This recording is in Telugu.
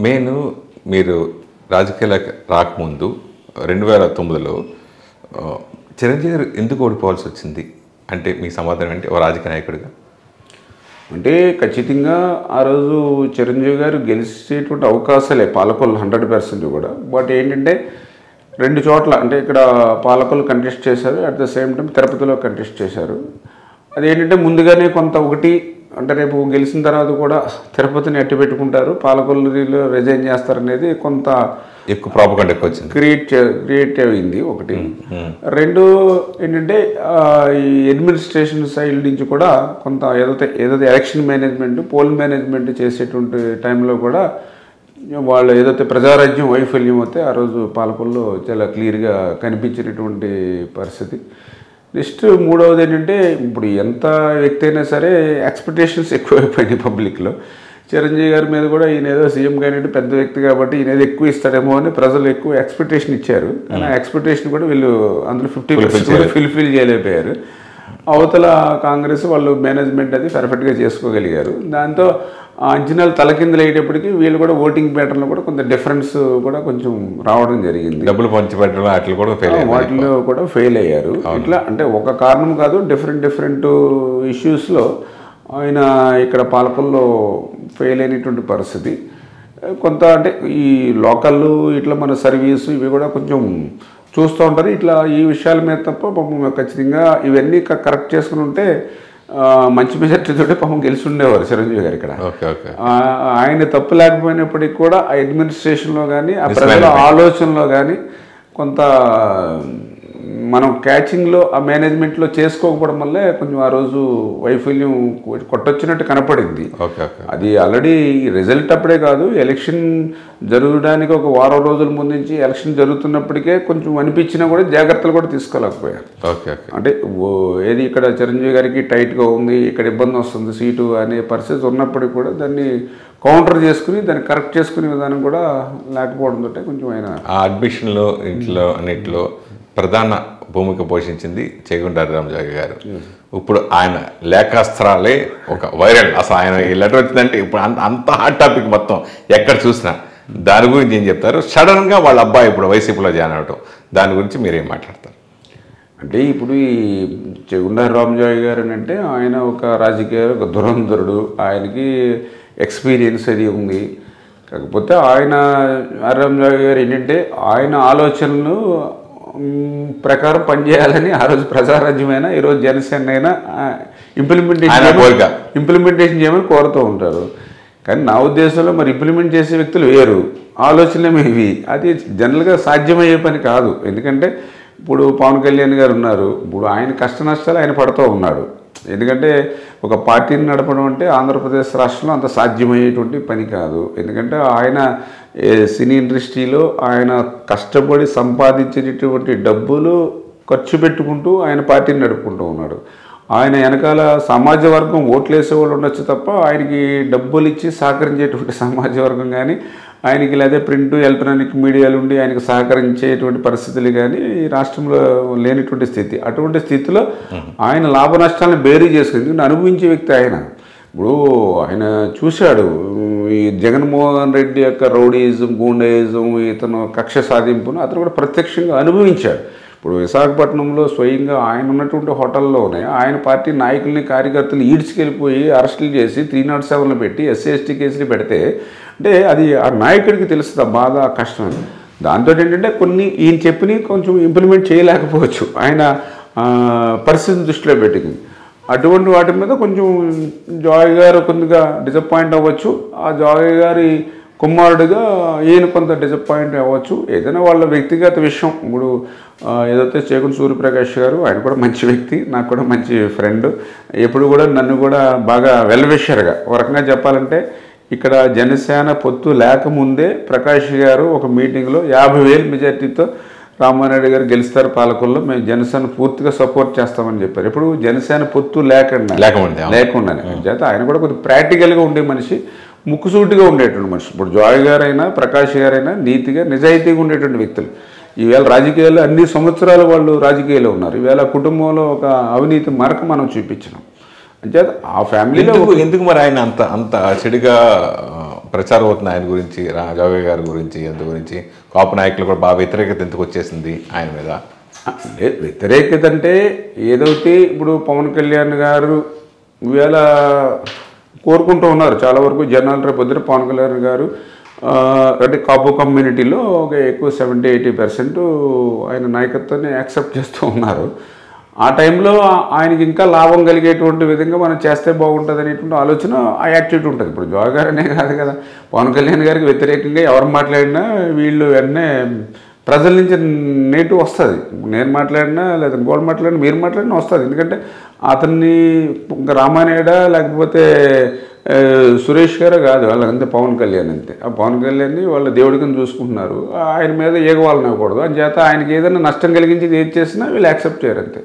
నేను మీరు రాజకీయాలకు రాకముందు 2009లో చిరంజీవి గారు ఎందుకు ఓడిపోవాల్సి వచ్చింది అంటే మీ సమాధానం అంటే ఓ రాజకీయ నాయకుడిగా? అంటే ఖచ్చితంగా ఆ రోజు చిరంజీవి గారు గెలిచేటువంటి అవకాశాలే పాలకొల్లు 100% కూడా. బట్ ఏంటంటే 2 చోట్ల అంటే ఇక్కడ పాలకొల్లు కంటెస్ట్ చేశారు, అట్ ద సేమ్ టైం తిరుపతిలో కంటెస్ట్ చేశారు. అదేంటంటే ముందుగానే కొంత ఒకటి అంటే రేపు గెలిచిన తర్వాత కూడా తిరుపతిని అట్టి పెట్టుకుంటారు, పాలకొల్లులో రిజైన్ చేస్తారనేది కొంత ఎక్కువ ప్రాపగండా ఎక్కువ వచ్చింది, క్రియేట్ అయింది ఒకటి. 2 ఏంటంటే ఈ అడ్మినిస్ట్రేషన్ సైడ్ నుంచి కూడా కొంత ఏదైతే ఎలక్షన్ మేనేజ్మెంట్ పోల్ మేనేజ్మెంట్ చేసేటువంటి టైంలో కూడా వాళ్ళు ఏదైతే ప్రజారాజ్యం వైఫల్యం అయితే ఆ రోజు పాలకొల్లో చాలా క్లియర్గా కనిపించినటువంటి పరిస్థితి. నెక్స్ట్ 3వది ఏంటంటే ఇప్పుడు ఎంత వ్యక్తి అయినా సరే ఎక్స్పెక్టేషన్స్ ఎక్కువైపోయినాయి పబ్లిక్లో. చిరంజీవి గారి మీద కూడా ఈయన ఏదో సీఎం కానీ పెద్ద వ్యక్తి కాబట్టి ఈయన ఏదో ఎక్కువ ఇస్తాడేమో అని ప్రజలు ఎక్కువ ఎక్స్పెక్టేషన్ ఇచ్చారు. కానీ ఆ ఎక్స్పెక్టేషన్ కూడా వీళ్ళు అందులో 50% ఫుల్ఫిల్ చేయలేకపోయారు. అవతల కాంగ్రెస్ వాళ్ళు మేనేజ్మెంట్ అది పర్ఫెక్ట్గా చేసుకోగలిగారు. దాంతో అంచనాలు తలకిందులు అయ్యేటప్పటికి వీళ్ళు కూడా ఓటింగ్ ప్యాటర్న్లో కూడా కొంత డిఫరెన్స్ కూడా కొంచెం రావడం జరిగింది. డబ్బులు పంచిపెట్టడం వాటిలో కూడా ఫెయిల్ అయ్యారు. ఇట్లా అంటే ఒక కారణం కాదు, డిఫరెంట్ ఇష్యూస్లో ఆయన ఇక్కడ పాలకొల్లో ఫెయిల్ అయినటువంటి పరిస్థితి. కొంత అంటే ఈ లోకల్ ఇట్లా మన సర్వీసు ఇవి కూడా కొంచెం చూస్తూ ఉంటారు. ఇట్లా ఈ విషయాల మీద తప్ప పాపం ఖచ్చితంగా ఇవన్నీ కరెక్ట్ చేసుకుని ఉంటే మంచి మెజార్టీతో పాపం గెలిచి ఉండేవారు చిరంజీవి గారు ఇక్కడ. ఆయన తప్పు లేకపోయినప్పటికీ కూడా ఆ అడ్మినిస్ట్రేషన్లో కానీ ఆ ప్రజల ఆలోచనలో కానీ కొంత మనం క్యాచింగ్లో ఆ మేనేజ్మెంట్లో చేసుకోకపోవడం వల్లే కొంచెం ఆ రోజు వైఫల్యం కొట్టొచ్చినట్టు కనపడింది. అది ఆల్రెడీ రిజల్ట్ అప్పుడే కాదు, ఎలక్షన్ జరగడానికి ఒక వారం రోజుల ముందు నుంచి ఎలక్షన్ జరుగుతున్నప్పటికే కొంచెం అనిపించినా కూడా జాగ్రత్తలు కూడా తీసుకోలేకపోయారు. అంటే ఏది ఇక్కడ చిరంజీవి గారికి టైట్గా ఉంది, ఇక్కడ ఇబ్బంది వస్తుంది సీటు అనే పరిస్థితి ఉన్నప్పటికీ కూడా దాన్ని కౌంటర్ చేసుకుని దాన్ని కరెక్ట్ చేసుకునే విధానం కూడా లేకపోవడంతో కొంచెం ఆయన ఆ అడ్మిషన్లో ఇంట్లో అన్నింటిలో ప్రధాన భూమిక పోషించింది చేగుంటారు రామజోగి గారు. ఇప్పుడు ఆయన లేఖాస్త్రాలే ఒక వైరల్. అసలు ఆయన ఈ లెటర్ వచ్చిందంటే ఇప్పుడు అంత హాట్ టాపిక్ మొత్తం ఎక్కడ చూసినా దాని గురించి ఏం చెప్తారు? సడన్గా వాళ్ళ అబ్బాయి ఇప్పుడు వైసీపీలో జాయిన్ అవటం, దాని గురించి మీరేం మాట్లాడతారు? అంటే ఇప్పుడు ఈ చేగుంటారు రామజోగి గారు అంటే ఆయన ఒక రాజకీయ ఒక ధురంధరుడు, ఆయనకి ఎక్స్పీరియన్స్ అది ఉంది. కాకపోతే ఆయన రామజోగి గారు ఏంటంటే ఆయన ఆలోచనలు ప్రకారం పనిచేయాలని ఆ రోజు ప్రజారాజ్యమైనా ఈరోజు జనసేన అయినా ఇంప్లిమెంటేషన్ చేయమని కోరుతూ ఉంటారు. కానీ నా ఉద్దేశంలో మరి ఇంప్లిమెంట్ చేసే వ్యక్తులు వేరు, ఆలోచనలు ఇవి. అది జనరల్గా సాధ్యమయ్యే పని కాదు. ఎందుకంటే ఇప్పుడు పవన్ కళ్యాణ్ గారు ఉన్నారు, ఇప్పుడు ఆయన కష్ట నష్టాలు ఆయన పడుతూ ఉన్నాడు. ఎందుకంటే ఒక పార్టీని నడపడం అంటే ఆంధ్రప్రదేశ్ రాష్ట్రంలో అంత సాధ్యమయ్యేటువంటి పని కాదు. ఎందుకంటే ఆయన సినీ ఇండస్ట్రీలో ఆయన కష్టపడి సంపాదించేటటువంటి డబ్బులు ఖర్చు పెట్టుకుంటూ ఆయన పార్టీని నడుపుకుంటూ ఉన్నాడు. ఆయన వెనకాల సమాజ వర్గం ఓట్లేసే వాళ్ళు ఉండొచ్చు తప్ప ఆయనకి డబ్బులు ఇచ్చి సహకరించేటువంటి సమాజ వర్గం కానీ ఆయనకి లేదా ప్రింట్ ఎలక్ట్రానిక్ మీడియాలు ఉండి ఆయనకు సహకరించేటువంటి పరిస్థితులు కానీ ఈ రాష్ట్రంలో లేనిటువంటి స్థితి. అటువంటి స్థితిలో ఆయన లాభ నష్టాలను బేరీ చేసుకుని అనుభవించే వ్యక్తి ఆయన. ఇప్పుడు ఆయన చూశాడు ఈ జగన్మోహన్ రెడ్డి యొక్క రౌడీయిజం, గూండాయిజం, ఇతను కక్ష సాధింపును అతను కూడా ప్రత్యక్షంగా అనుభవించాడు. ఇప్పుడు విశాఖపట్నంలో స్వయంగా ఆయన ఉన్నటువంటి హోటల్లోనే ఆయన పార్టీ నాయకుల్ని కార్యకర్తలు ఈడ్చుకెళ్ళిపోయి అరెస్టులు చేసి 307లో పెట్టి SC/ST కేసులు పెడితే అంటే అది ఆ నాయకుడికి తెలుస్తుంది ఆ బాధ, ఆ కష్టం. దాంతో ఏంటంటే కొన్ని ఈయన చెప్పిని కొంచెం ఇంప్లిమెంట్ చేయలేకపోవచ్చు ఆయన పరిస్థితిని దృష్టిలో పెట్టుకుని. అటువంటి వాటి మీద కొంచెం జాయ్ గారు కొద్దిగా డిసప్పాయింట్ అవ్వచ్చు. ఆ జాయ్ గారి కుమారుడుగా ఈయన కొంత డిసప్పాయింట్ అవ్వచ్చు. ఏదైనా వాళ్ళ వ్యక్తిగత విషయం. ఇప్పుడు ఏదైతే చేగుంట సూర్యప్రకాష్ గారు ఆయన కూడా మంచి వ్యక్తి, నాకు కూడా మంచి ఫ్రెండ్, ఎప్పుడు కూడా నన్ను కూడా బాగా వెల్విషర్గా ఒక రకంగా చెప్పాలంటే ఇక్కడ జనసేన పొత్తు లేకముందే ప్రకాష్ గారు ఒక మీటింగ్లో 50,000 మెజార్టీతో రామారెడ్డి గారు గెలుస్తారు పాలకుల్లో, మేము జనసేన పూర్తిగా సపోర్ట్ చేస్తామని చెప్పారు. ఇప్పుడు జనసేన పొత్తు లేకుండానే చేత ఆయన కూడా కొద్దిగా ప్రాక్టికల్గా ఉండే మనిషి, ముక్కుసూటిగా ఉండేటువంటి మనిషి. ఇప్పుడు జాయ్ గారైనా ప్రకాష్ గారైనా నీతిగా నిజాయితీగా ఉండేటువంటి వ్యక్తులు. ఈవేళ రాజకీయాల్లో అన్ని సంవత్సరాలు వాళ్ళు రాజకీయాల్లో ఉన్నారు. ఈవేళ కుటుంబంలో ఒక అవినీతి మరక మనం చూపించినాం. అంచేత ఆ ఫ్యామిలీలో ఎందుకు మరి ఆయన అంత చెడుగా ప్రచారం అవుతుంది ఆయన గురించి, జోగయ్య గారి గురించి, అందు గురించి కాపు నాయకులు కూడా బాగా వ్యతిరేకత ఎందుకు వచ్చేసింది ఆయన మీద? వ్యతిరేకత అంటే ఏదైతే ఇప్పుడు పవన్ కళ్యాణ్ గారు ఇవాళ కోరుకుంటూ ఉన్నారు చాలా వరకు జనాలు, రేపు పొద్దున పవన్ కళ్యాణ్ గారు అంటే కాపు కమ్యూనిటీలో ఒక ఎక్కువ 70-80% ఆయన నాయకత్వాన్ని యాక్సెప్ట్ చేస్తూ ఉన్నారు. ఆ టైంలో ఆయనకి ఇంకా లాభం కలిగేటువంటి విధంగా మనం చేస్తే బాగుంటుంది అనేటువంటి ఆలోచన, ఆ యాక్టివిటీ ఉంటుంది. ఇప్పుడు జోగయ్య గారనే కాదు కదా, పవన్ కళ్యాణ్ గారికి వ్యతిరేకంగా ఎవరు మాట్లాడినా వీళ్ళు వెంటనే ప్రజల నుంచి నెగిటివ్ వస్తుంది. నేను మాట్లాడినా లేదా ఇంకోటి మాట్లాడినా మీరు మాట్లాడినా వస్తుంది. ఎందుకంటే అతన్ని ఇంకా రామానాయుడా లేకపోతే సురేష్ గారు కాదు, వాళ్ళంతే పవన్ కళ్యాణ్ అంతే. ఆ పవన్ కళ్యాణ్ని వాళ్ళ దేవుడి కింద చూసుకుంటున్నారు. ఆయన మీద ఏగవాలని ఇవ్వకూడదు. అని చేత ఆయనకి ఏదైనా నష్టం కలిగించి ఏది చేసినా వీళ్ళు యాక్సెప్ట్ చేయరు అంతే.